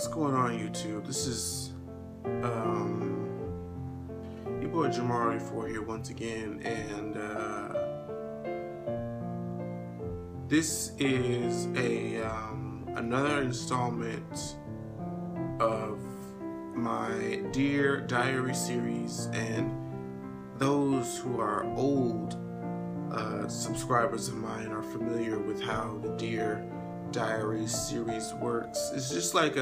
What's going on, YouTube? This is your boy Jamari4 here once again, and this is a another installment of my Dear Diary series. And those who are old subscribers of mine are familiar with how the Dear Diary series works. It's just like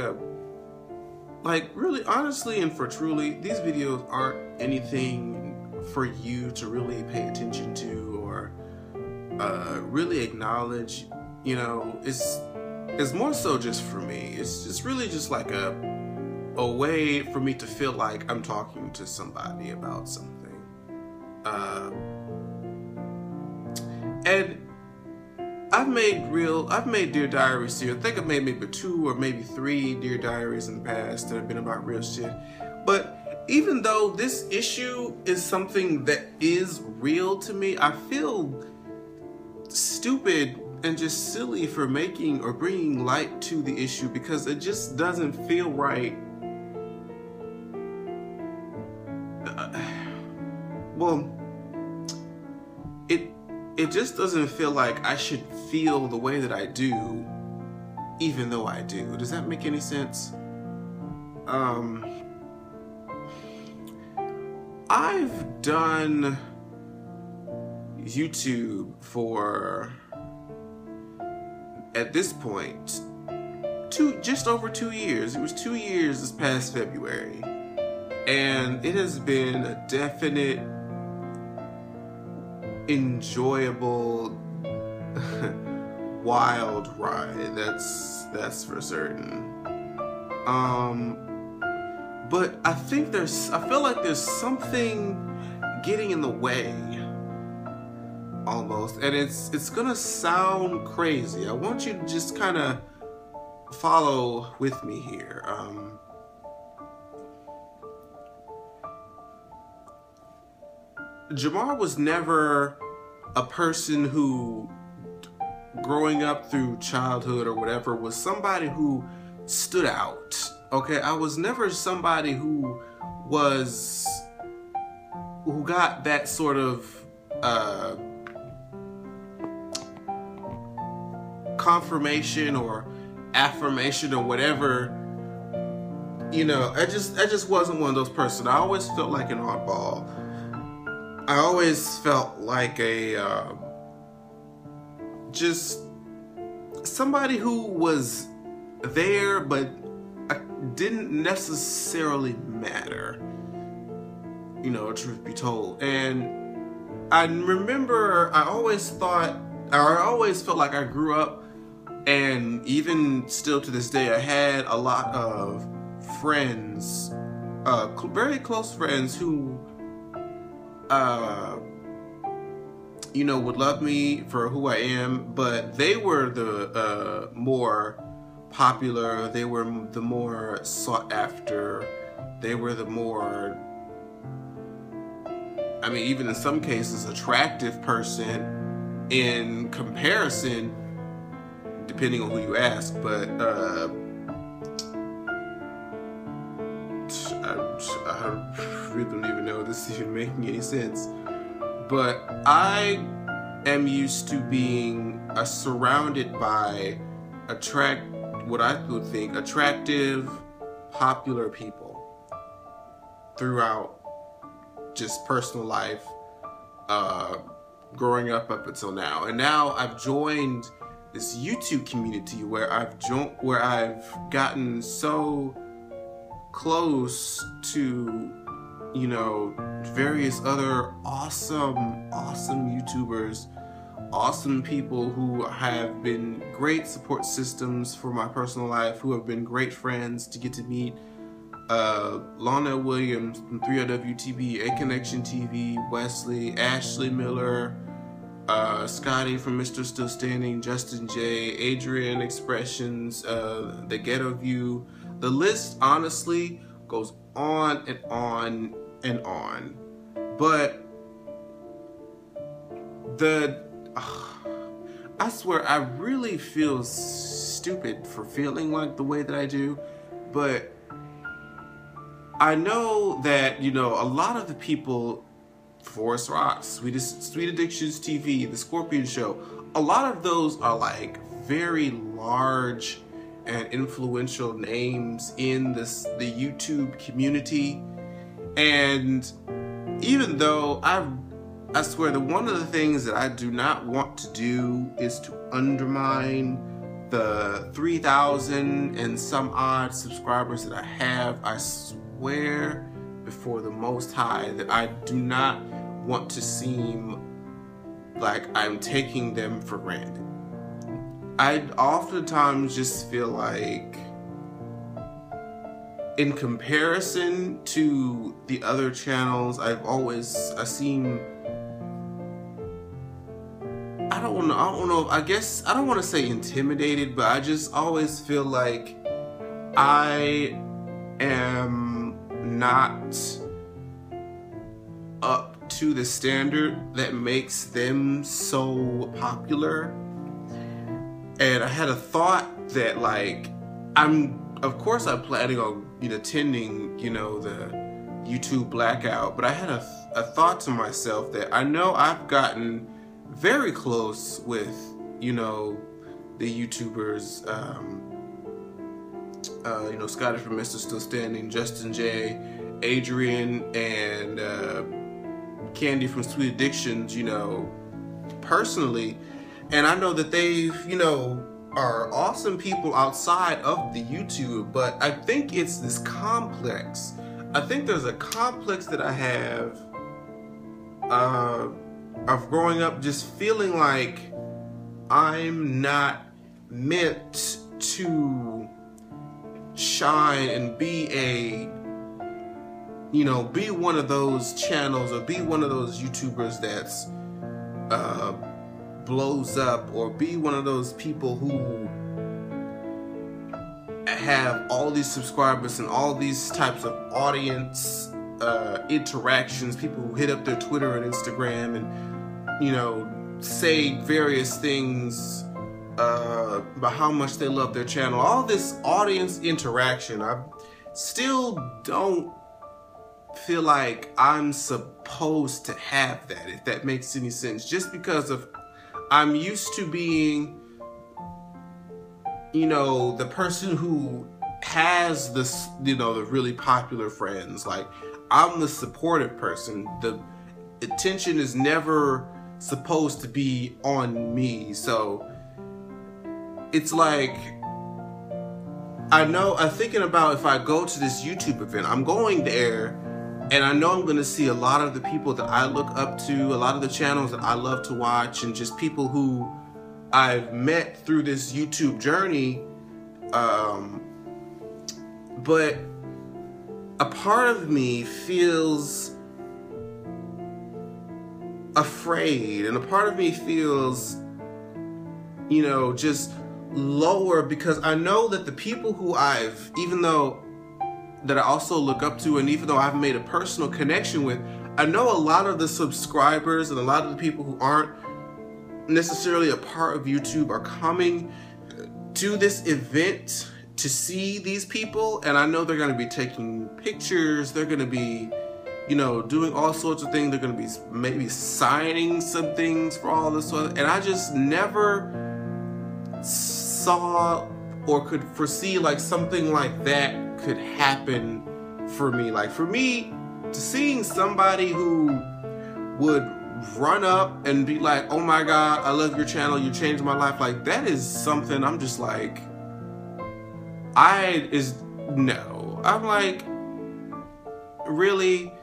really honestly and for truly, these videos aren't anything for you to really pay attention to or really acknowledge. You know, it's more so just for me. It's just really just like a way for me to feel like I'm talking to somebody about something. And I've made Dear Diaries series. I think I've made maybe 2 or maybe 3 Dear Diaries in the past that have been about real shit. But even though this issue is something that is real to me, I feel stupid and just silly for making or bringing light to the issue, because it just doesn't feel right. It just doesn't feel like I should feel the way that I do, even though I do. Does that make any sense? I've done YouTube for, at this point, just over 2 years. It was 2 years this past February. And it has been a definite, enjoyable, wild ride. That's for certain. But I feel like there's something getting in the way, almost, and it's gonna sound crazy. I want you to just kind of follow with me here. Jamar was never a person who, growing up through childhood or whatever, was somebody who stood out. Okay, I was never somebody who got that sort of confirmation or affirmation or whatever. You know, I just wasn't one of those persons. I always felt like an oddball. I always felt like just somebody who was there but didn't necessarily matter, you know, truth be told. And I remember I always felt like I grew up, and even still to this day, I had a lot of friends, very close friends who you know, would love me for who I am, but they were the more popular, they were the more sought after, they were the more, I mean, even in some cases, attractive person in comparison, depending on who you ask. But I really don't even know if this is even making any sense. But I am used to being surrounded by what I would think attractive, popular people throughout just personal life, growing up until now. And now I've joined this YouTube community where I've gotten so close to, you know, various other awesome YouTubers, awesome people who have been great support systems for my personal life, who have been great friends to get to meet. Lana Williams from 3LWTV, A Connection TV, Wesley, Ashley Miller, Scotty from Mr. Still Standing, Justin J, Adrian Expressions, The Ghetto View. The list honestly goes on and on and on. But I swear I really feel stupid for feeling like the way that I do, but I know that, you know, a lot of the people, Forest Rocks, Sweet Addictions TV, The Scorpion Show, a lot of those are like very large and influential names in the YouTube community. And even though I swear that one of the things that I do not want to do is to undermine the 3,000 and some odd subscribers that I have. I swear before the Most High that I do not want to seem like I'm taking them for granted. I oftentimes just feel like, in comparison to the other channels, I seem, I don't know, I guess, I don't want to say intimidated, but I just always feel like I am not up to the standard that makes them so popular. And I had a thought that, like, of course I'm planning on, you know, attending, you know, the YouTube blackout, but I had a thought to myself that I know I've gotten very close with, you know, the YouTubers, you know, Scotty from Mr. Still Standing, Justin J, Adrian, and Candy from Sweet Addictions, you know, personally. And I know that they've, you know, are awesome people outside of the YouTube, but I think it's this complex. I think there's a complex that I have of growing up just feeling like I'm not meant to shine and be a, you know, be one of those channels or be one of those YouTubers that's blows up, or be one of those people who have all these subscribers and all these types of audience interactions, people who hit up their Twitter and Instagram and, you know, say various things about how much they love their channel, all this audience interaction. I still don't feel like I'm supposed to have that, if that makes any sense, just because of I'm used to being, you know, the person who has this, you know, the really popular friends. Like, I'm the supportive person. The attention is never supposed to be on me. So it's like, I'm thinking about, if I go to this YouTube event, I'm going there and I know I'm going to see a lot of the people that I look up to, a lot of the channels that I love to watch, and just people who I've met through this YouTube journey. But a part of me feels afraid, and a part of me feels, you know, just lower, because I know that the people who that I also look up to, and even though I've made a personal connection with, I know a lot of the subscribers and a lot of the people who aren't necessarily a part of YouTube are coming to this event to see these people, and I know they're going to be taking pictures, they're going to be, you know, doing all sorts of things, they're going to be maybe signing some things for all this stuff, and I just never saw or could foresee like something like that could happen for me. Like, for me, to seeing somebody who would run up and be like, oh my God, I love your channel, you changed my life, like, that is something I'm just like, no. I'm like, really?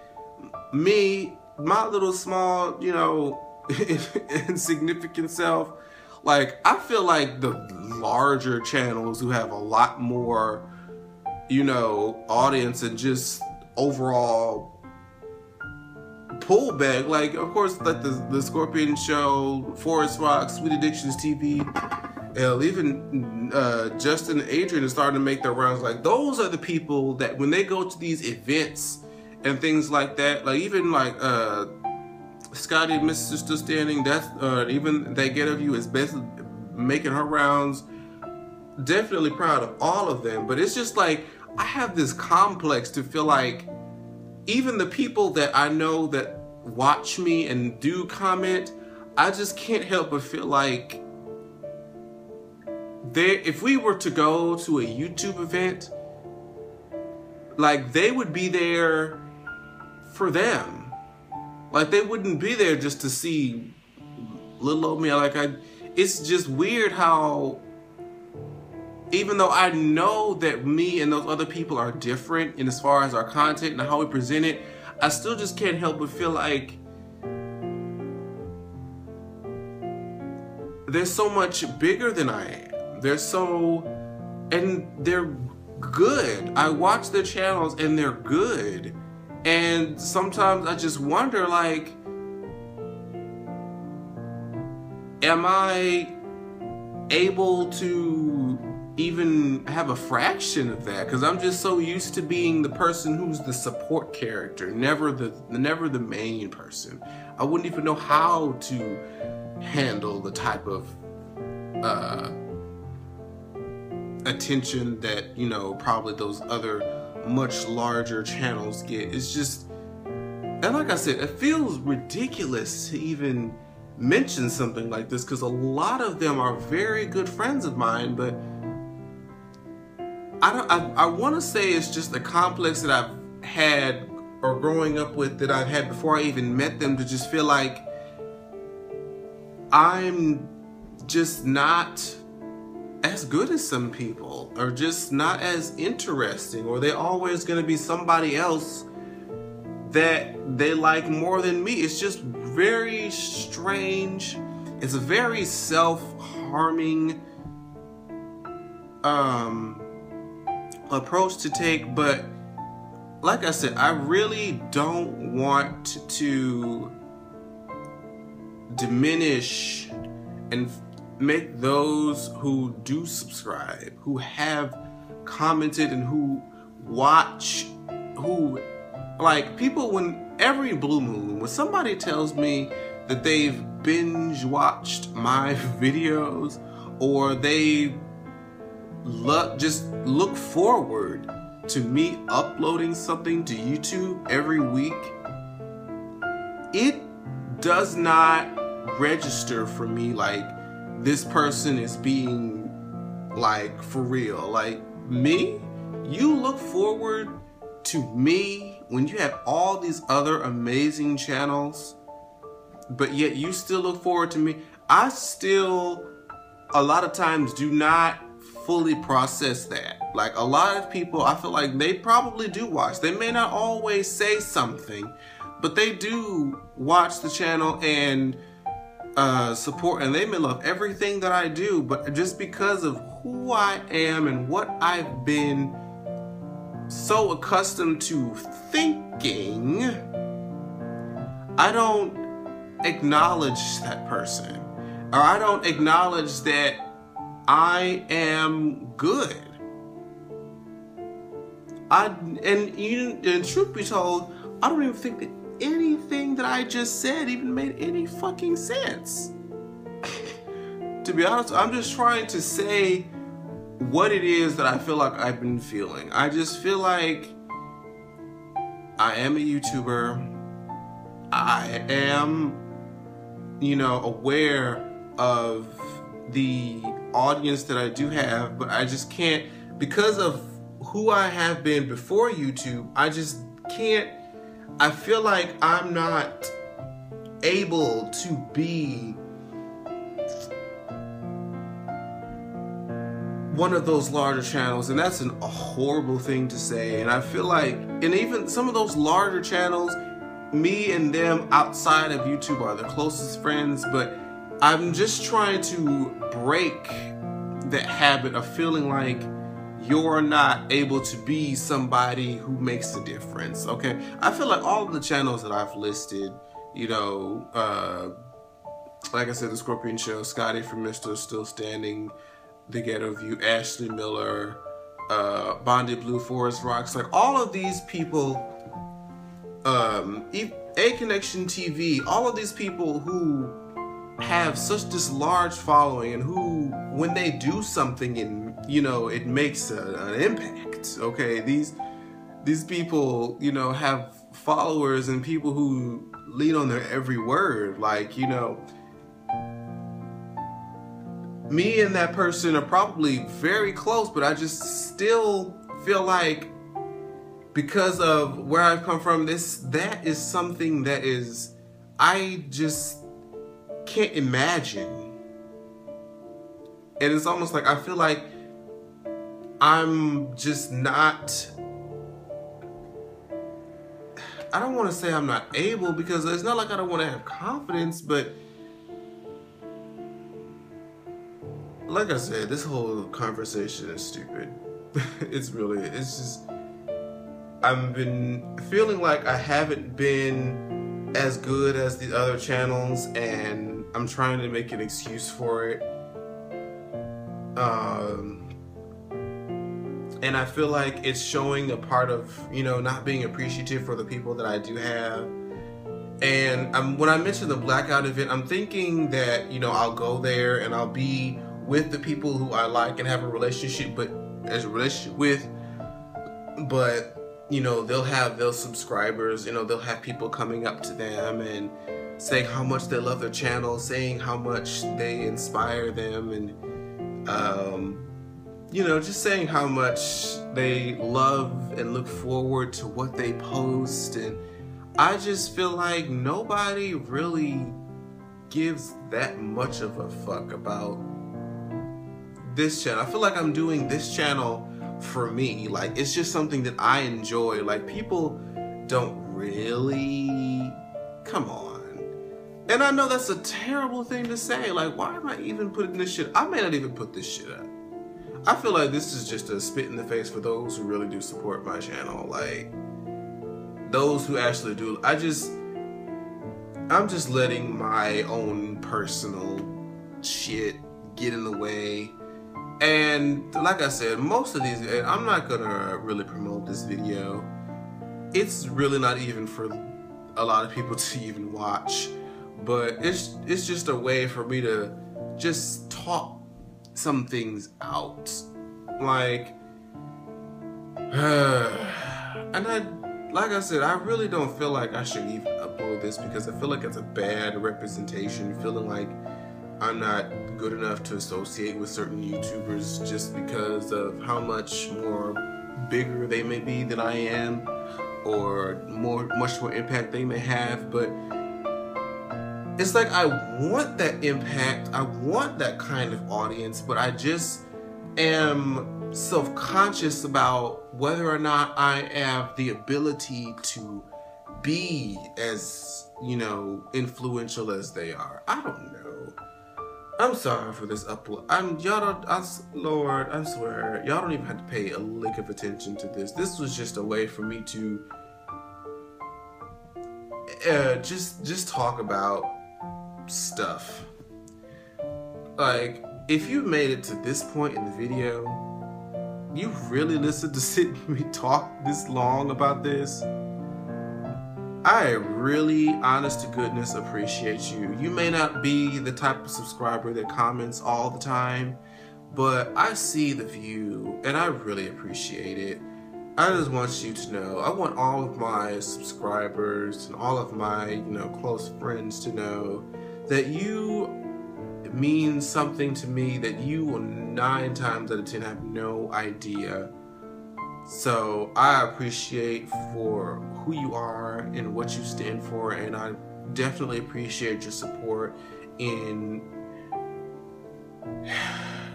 Me, my little small, you know, insignificant self? Like, I feel like the larger channels who have a lot more, you know, audience and just overall pullback, like, of course, like the Scorpion Show, Forest Rocks, Sweet Addictions TV, even Justin and Adrian are starting to make their rounds. Like, those are the people that when they go to these events and things like that, like even like Scotty, Mr. Still Standing, that's even That Get Of You is basically making her rounds. Definitely proud of all of them, but it's just like, I have this complex to feel like even the people that I know that watch me and do comment, I just can't help but feel like if we were to go to a YouTube event, like they would be there for them. Like they wouldn't be there just to see little old me. It's just weird how, even though I know that me and those other people are different in as far as our content and how we present it, I still just can't help but feel like they're so much bigger than I am. And they're good. I watch their channels and they're good. And sometimes I just wonder, like, am I able to even have a fraction of that? Because I'm just so used to being the person who's the support character, never the main person. I wouldn't even know how to handle the type of attention that, you know, probably those other much larger channels get. It's just, and like I said, it feels ridiculous to even mention something like this because a lot of them are very good friends of mine, but I want to say it's just a complex that I've had or growing up with that I've had before I even met them, to just feel like I'm just not as good as some people, or just not as interesting, or they're always going to be somebody else that they like more than me. It's just very strange. It's a very self-harming approach to take, but like I said, I really don't want to diminish and make those who do subscribe, who have commented and who watch, who, like, people, when every blue moon, when somebody tells me that they've binge watched my videos, or they just look forward to me uploading something to YouTube every week, it does not register for me like this person is being, like, for real. Like, me? You look forward to me when you have all these other amazing channels, but yet you still look forward to me? I still, a lot of times, do not fully process that. Like, a lot of people, I feel like they probably do watch. They may not always say something, but they do watch the channel and support, and they may love everything that I do, but just because of who I am and what I've been so accustomed to thinking, I don't acknowledge that person, or I don't acknowledge that I am good. And truth be told, I don't even think that anything that I just said even made any fucking sense. To be honest, I'm just trying to say what it is that I feel like I've been feeling. I just feel like I am a YouTuber. I am, you know, aware of the audience that I do have, but I just can't, because of who I have been before YouTube, I just can't, I feel like I'm not able to be one of those larger channels, and that's a horrible thing to say. And I feel like, and even some of those larger channels, me and them outside of YouTube are the closest friends, but I'm just trying to break that habit of feeling like you're not able to be somebody who makes a difference, okay? I feel like all of the channels that I've listed, you know, like I said, The Scorpion Show, Scotty from Mr. Still Standing, The Ghetto View, Ashley Miller, Bondi Blue, Forest Rocks, like all of these people, A Connection TV, all of these people who have such this large following and who, when they do something and you know, it makes an impact. Okay, these people, you know, have followers and people who lead on their every word. Like, you know, me and that person are probably very close, but I just still feel like, because of where I've come from, that is something that is, I just can't imagine. And it's almost like I feel like I'm just not, I don't want to say I'm not able, because it's not like I don't want to have confidence, but like I said, this whole conversation is stupid. It's just, I've been feeling like I haven't been as good as the other channels, and I'm trying to make an excuse for it. And I feel like it's showing a part of, you know, not being appreciative for the people that I do have. And when I mentioned the Blackout event, I'm thinking that, you know, I'll go there and I'll be with the people who I like and have a relationship with, but, you know, they'll have those subscribers, you know, they'll have people coming up to them and saying how much they love their channel, saying how much they inspire them, and you know, just saying how much they love and look forward to what they post. And I just feel like nobody really gives that much of a fuck about this channel. I feel like I'm doing this channel for me. Like, it's just something that I enjoy. Like, people don't really, come on. And I know that's a terrible thing to say. Like, why am I even putting this shit? I may not even put this shit up. I feel like this is just a spit in the face for those who really do support my channel. Like, those who actually do. I'm just letting my own personal shit get in the way. And like I said, most of these, I'm not gonna really promote this video. It's really not even for a lot of people to even watch, but it's just a way for me to just talk some things out. Like, and like I said, I really don't feel like I should even upload this, because I feel like it's a bad representation, feeling like I'm not good enough to associate with certain YouTubers just because of how much more bigger they may be than I am, or much more impact they may have. But it's like, I want that impact, I want that kind of audience, but I just am self-conscious about whether or not I have the ability to be as, you know, influential as they are. I don't know. I'm sorry for this upload. Lord, I swear, y'all don't even have to pay a lick of attention to this. This was just a way for me to just talk about stuff. Like, if you made it to this point in the video, you really listened to sit and me talk this long about this, I really, honest to goodness, appreciate you. You may not be the type of subscriber that comments all the time, but I see the view and I really appreciate it. I just want you to know, I want all of my subscribers and all of my, you know, close friends to know that you mean something to me that you will 9 times out of 10 have no idea. So I appreciate for who you are and what you stand for, and I definitely appreciate your support in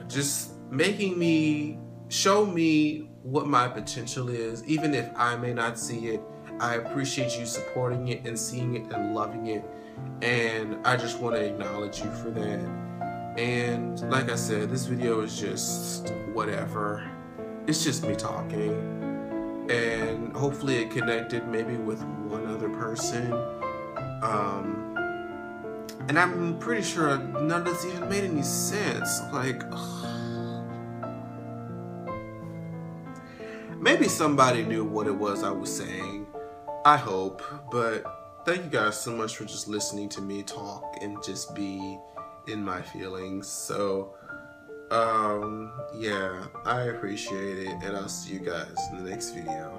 just making me, show me what my potential is, even if I may not see it. I appreciate you supporting it and seeing it and loving it, and I just want to acknowledge you for that. And like I said, this video is just whatever. It's just me talking, and hopefully it connected maybe with one other person. And I'm pretty sure none of this even made any sense. Like, maybe somebody knew what it was I was saying. I hope. But thank you guys so much for just listening to me talk and just be in my feelings. So Yeah, I appreciate it, and I'll see you guys in the next video.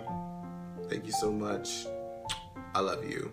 Thank you so much. I love you.